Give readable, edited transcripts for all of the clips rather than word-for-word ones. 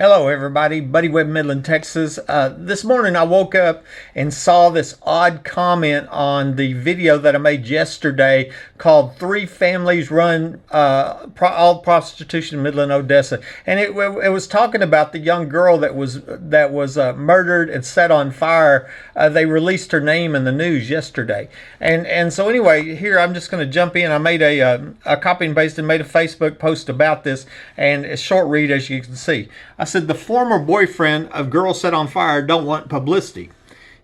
Hello, everybody. Buddy Webb, Midland, Texas. This morning I woke up and saw this odd comment on the video that I made yesterday called "Three Families Run All Prostitution in Midland, Odessa," and it was talking about the young girl that was murdered and set on fire. They released her name in the news yesterday, and so anyway, here I'm just going to jump in. I made a copy and paste and made a Facebook post about this, and a short read, as you can see. I said, the former boyfriend of girl set on fire don't want publicity.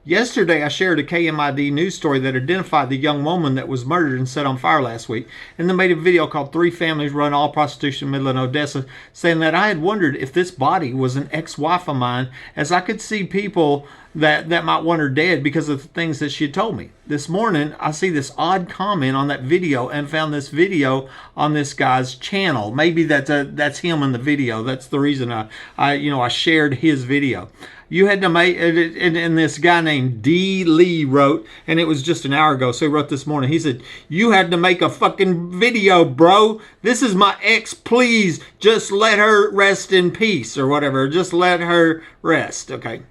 Yesterday, I shared a KMID news story that identified the young woman that was murdered and set on fire last week, and then made a video called "Three Families Run All Prostitution in Midland, Odessa," saying that I had wondered if this body was an ex-wife of mine, as I could see people that might want her dead because of the things that she had told me. This morning, I see this odd comment on that video and found this video on this guy's channel. Maybe that's him in the video. That's the reason I shared his video. You had to make, and this guy named Dee Lee wrote, and it was just an hour ago, so he wrote this morning. He said, "You had to make a fucking video, bro. This is my ex. Please just let her rest in peace," or whatever. Just let her rest. Okay.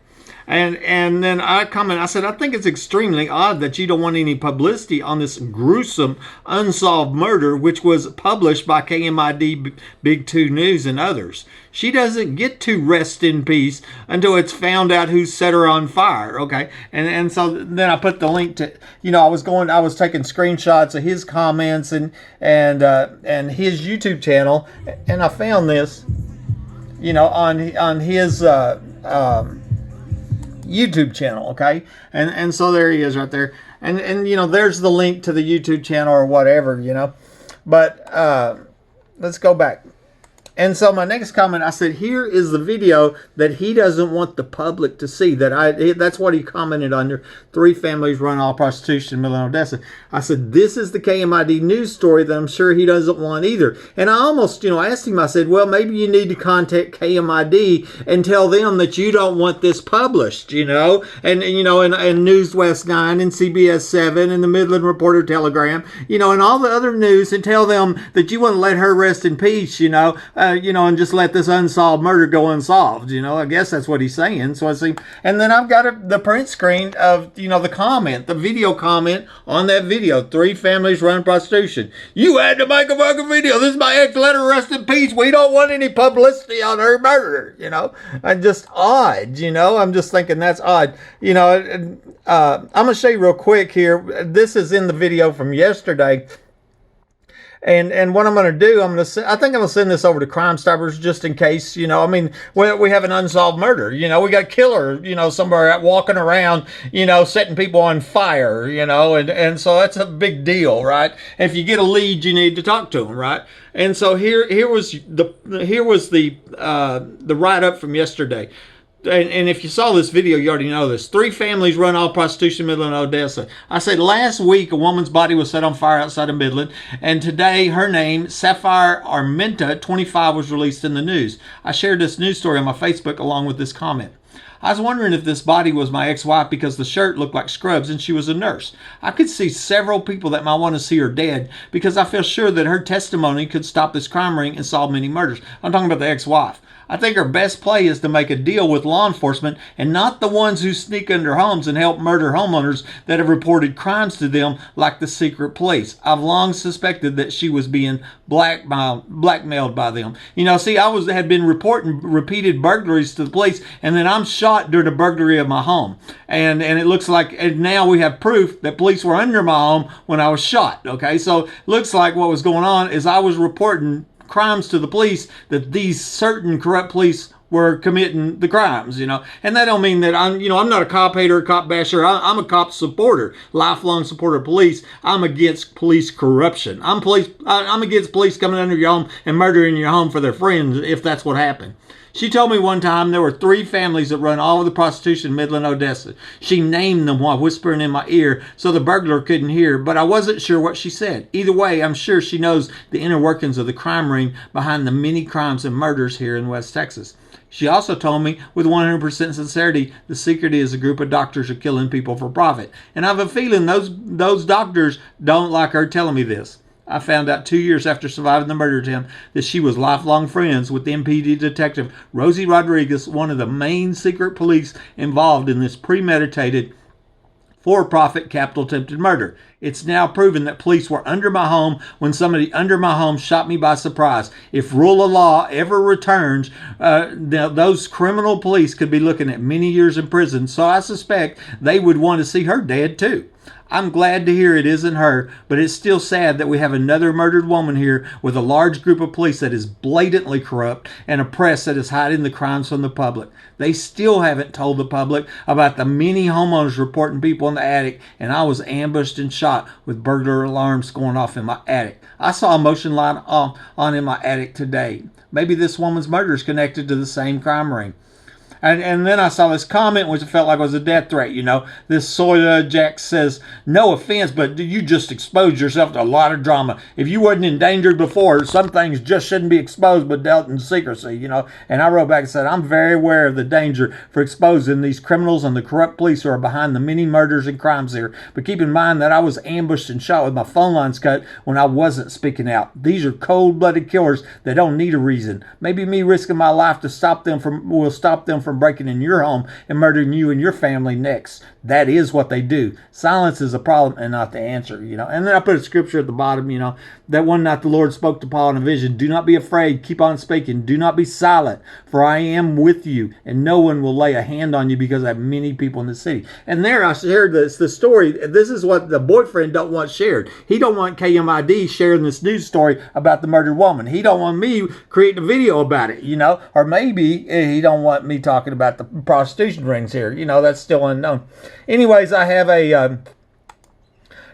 And then I commented, I said, "I think it's extremely odd that you don't want any publicity on this gruesome unsolved murder, which was published by KMID Big 2 News and others. She doesn't get to rest in peace until it's found out who set her on fire." Okay. And so then I put the link to, I was taking screenshots of his comments and his YouTube channel, and I found this, on his YouTube channel. Okay. And so there he is right there. And there's the link to the YouTube channel or whatever, but let's go back. And so my next comment, I said, here is the video that he doesn't want the public to see. That's what he commented under. "Three families run all prostitution in Midland, Odessa." I said, this is the KMID news story that I'm sure he doesn't want either. And I almost, asked him, I said, well, maybe you need to contact KMID and tell them that you don't want this published, and News West 9 and CBS 7 and the Midland Reporter Telegram, and all the other news, and tell them that you want to let her rest in peace, and just let this unsolved murder go unsolved. I guess that's what he's saying. So I see, and then I've got the print screen of, the comment, the video comment on that video, "Three families run prostitution. You had to make a fucking video. This is my ex. Let her rest in peace. We don't want any publicity on her murder." And just odd. I'm just thinking that's odd. I'm gonna show you real quick here. This is in the video from yesterday. And what I'm going to do, I think I'm going to send this over to Crimestoppers just in case, we have an unsolved murder. We got a killer, somewhere out walking around, setting people on fire, and so that's a big deal, right? If you get a lead, you need to talk to them, right? And so here was the write-up from yesterday. And if you saw this video, you already know this. "Three families run all prostitution in Midland, Odessa." I said last week a woman's body was set on fire outside of Midland, and today her name, Sapphire Armenta, 25, was released in the news. I shared this news story on my Facebook along with this comment. "I was wondering if this body was my ex-wife because the shirt looked like scrubs and she was a nurse. I could see several people that might want to see her dead because I feel sure that her testimony could stop this crime ring and solve many murders." I'm talking about the ex-wife. "I think her best play is to make a deal with law enforcement and not the ones who sneak into homes and help murder homeowners that have reported crimes to them like the secret police. I've long suspected that she was being blackmailed by them." See, I had been reporting repeated burglaries to the police, and then I'm shot during a burglary of my home. And it looks like, and now we have proof that police were under my home when I was shot. Okay, so looks like what was going on is I was reporting crimes to the police that these certain corrupt police were committing the crimes, and that don't mean that I'm not a cop hater, cop basher. I'm a cop supporter, lifelong supporter of police. I'm against police corruption. I'm against police coming under your home and murdering your home for their friends if that's what happened. She told me one time there were 3 families that run all of the prostitution in Midland, Odessa. She named them while whispering in my ear so the burglar couldn't hear, but I wasn't sure what she said. Either way, I'm sure she knows the inner workings of the crime ring behind the many crimes and murders here in West Texas. She also told me with 100% sincerity the secret is a group of doctors are killing people for profit. And I have a feeling those doctors don't like her telling me this. I found out 2 years after surviving the murder attempt that she was lifelong friends with MPD detective Rosie Rodriguez, one of the main secret police involved in this premeditated for-profit capital-attempted murder. It's now proven that police were under my home when somebody under my home shot me by surprise. If rule of law ever returns, those criminal police could be looking at many years in prison, so I suspect they would want to see her dead too. I'm glad to hear it isn't her, but it's still sad that we have another murdered woman here with a large group of police that is blatantly corrupt and a press that is hiding the crimes from the public. They still haven't told the public about the many homeowners reporting people in the attic, and I was ambushed and shot with burglar alarms going off in my attic. I saw a motion light on in my attic today. Maybe this woman's murder is connected to the same crime ring. And then I saw this comment, which felt like it was a death threat. This Soya Jack says, no offense, but you just exposed yourself to a lot of drama. If you wasn't endangered before, some things just shouldn't be exposed but dealt in secrecy, And I wrote back and said, I'm very aware of the danger for exposing these criminals and the corrupt police who are behind the many murders and crimes here. But keep in mind that I was ambushed and shot with my phone lines cut when I wasn't speaking out. These are cold-blooded killers that don't need a reason. Maybe me risking my life to stop them from breaking in your home and murdering you and your family next. That is what they do. Silence is a problem and not the answer, And then I put a scripture at the bottom, that one night the Lord spoke to Paul in a vision. Do not be afraid. Keep on speaking. Do not be silent, for I am with you, and no one will lay a hand on you because I have many people in the city. And there I shared the story. This is what the boyfriend don't want shared. He don't want KMID sharing this news story about the murdered woman. He don't want me creating a video about it, Or maybe he don't want me talking about the prostitution rings here. That's still unknown. Anyways, I have a,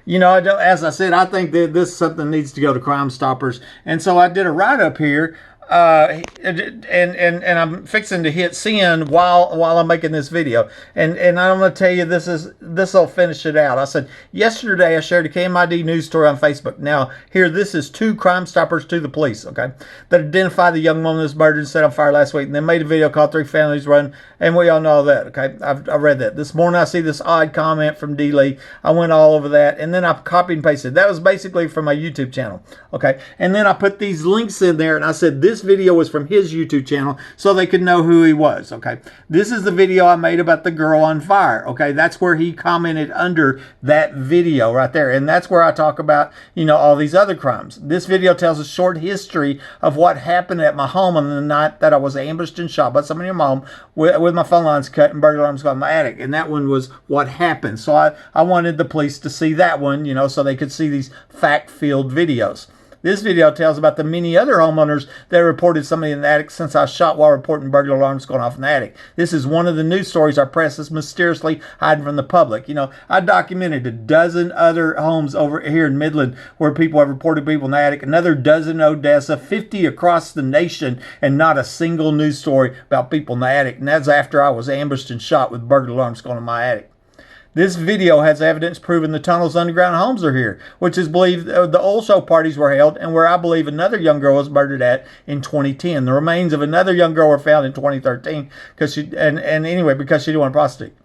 as I said, I think that this something needs to go to Crimestoppers. And so I did a write-up here. And I'm fixing to hit send while I'm making this video. And I'm going to tell you, this will finish it out. I said, yesterday I shared a KMID news story on Facebook. Now, this is 2 Crimestoppers to the police, okay, that identified the young woman that was murdered and set on fire last week. And they made a video called 3 Families Run. And we all know all that, okay? I read that. This morning I see this odd comment from Dee Lee. I went all over that. And then I copied and pasted. That was basically from my YouTube channel, okay? And then I put these links in there and I said, this video was from his YouTube channel so they could know who he was, okay? This is the video I made about the girl on fire, okay? That's where he commented under that video right there. And that's where I talk about, all these other crimes. This video tells a short history of what happened at my home on the night that I was ambushed and shot by somebody in my home with my phone lines cut and burglar alarms got in my attic. And that one was what happened. So I wanted the police to see that one, so they could see these fact-filled videos. This video tells about the many other homeowners that reported somebody in the attic since I shot while reporting burglar alarms going off in the attic. This is one of the news stories our press is mysteriously hiding from the public. I documented a dozen other homes over here in Midland where people have reported people in the attic, another dozen in Odessa, 50 across the nation, and not a single news story about people in the attic. And that's after I was ambushed and shot with burglar alarms going in my attic. This video has evidence proving the tunnel's underground homes are here, which is believed the oil show parties were held and where I believe another young girl was murdered at in 2010. The remains of another young girl were found in 2013 because she didn't want to prostitute.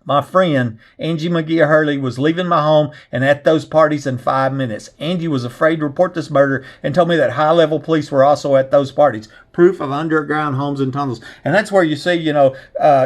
My friend, Angie McGee Hurley, was leaving my home and at those parties in 5 minutes. Angie was afraid to report this murder and told me that high-level police were also at those parties. Proof of underground homes and tunnels. And that's where you see,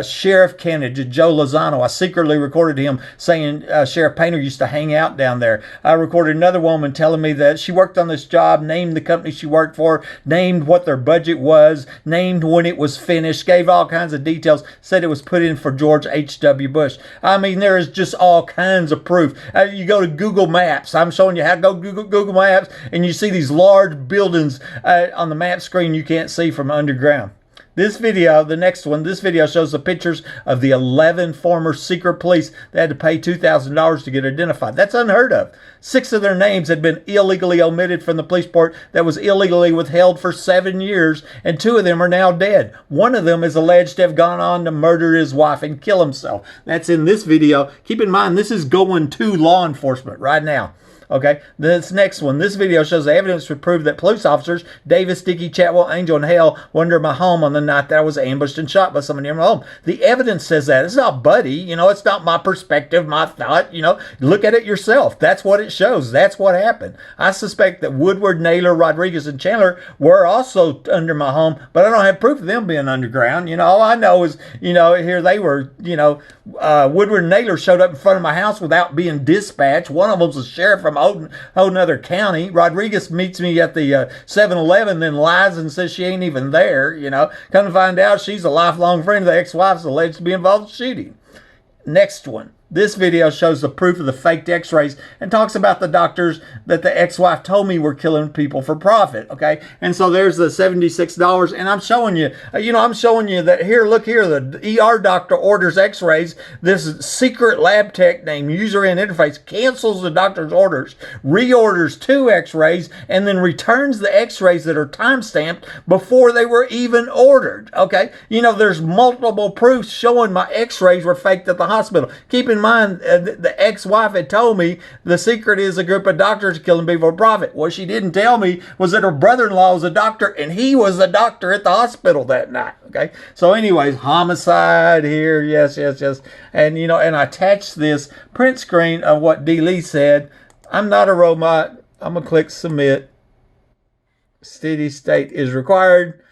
Sheriff candidate Joe Lozano. I secretly recorded him saying Sheriff Painter used to hang out down there. I recorded another woman telling me that she worked on this job, named the company she worked for, named what their budget was, named when it was finished, gave all kinds of details, said it was put in for George H.W. Bush. I mean, there is just all kinds of proof. You go to Google Maps. I'm showing you how to go Google Maps, and you see these large buildings on the map screen you can't see from underground. This video, the next one, this video shows the pictures of the 11 former secret police that had to pay $2,000 to get identified. That's unheard of. 6 of their names had been illegally omitted from the police report that was illegally withheld for 7 years, and 2 of them are now dead. One of them is alleged to have gone on to murder his wife and kill himself. That's in this video. Keep in mind, this is going to law enforcement right now. Okay, this next one. This video shows the evidence to prove that police officers Davis, Dickey, Chatwell, Angel, and Hale were under my home on the night that I was ambushed and shot by someone near my home. The evidence says that. It's not Buddy. You know, it's not my perspective, my thought. You know, look at it yourself. That's what it shows. That's what happened. I suspect that Woodward, Naylor, Rodriguez, and Chandler were also under my home, but I don't have proof of them being underground. You know, all I know is, you know, here they were, you know, Woodward and Naylor showed up in front of my house without being dispatched. One of them's a sheriff from a whole nother county. Rodriguez meets me at the 7-Eleven, then lies and says she ain't even there. You know, come to find out she's a lifelong friend of the ex-wife's alleged to be involved in the shooting. Next one. This video shows the proof of the faked x-rays and talks about the doctors that the ex-wife told me were killing people for profit, okay? And so there's the $76, and I'm showing you, I'm showing you that here, look here, the ER doctor orders x-rays. This secret lab tech named User End Interface cancels the doctor's orders, reorders 2 x-rays, and then returns the x-rays that are time-stamped before they were even ordered, okay? You know, there's multiple proofs showing my x-rays were faked at the hospital. Keep in mind, the ex-wife had told me the secret is a group of doctors killing people for profit. What she didn't tell me was that her brother-in-law was a doctor, and he was the doctor at the hospital that night. Okay, so anyways, homicide here, yes. And, you know, and I attached this print screen of what Dee Lee said. I'm not a robot. I'm going to click submit. Steady state is required.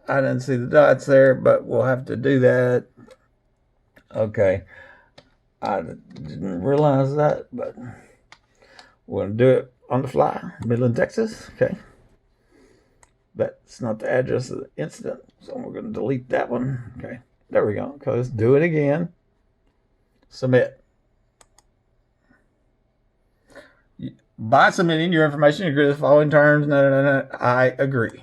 I didn't see the dots there, but we'll have to do that. Okay. I didn't realize that, but we're going to do it on the fly. Midland, Texas. Okay. That's not the address of the incident, so we're going to delete that one. Okay. There we go. Okay, let's do it again. Submit. By submitting your information, you agree to the following terms. No. I agree.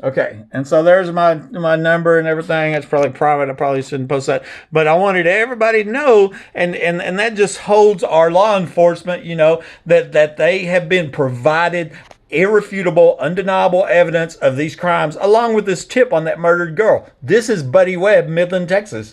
Okay, and so there's my number and everything. It's probably private. I probably shouldn't post that. But I wanted everybody to know, and that just holds our law enforcement, you know, that they have been provided irrefutable, undeniable evidence of these crimes, along with this tip on that murdered girl. This is Buddy Webb, Midland, Texas.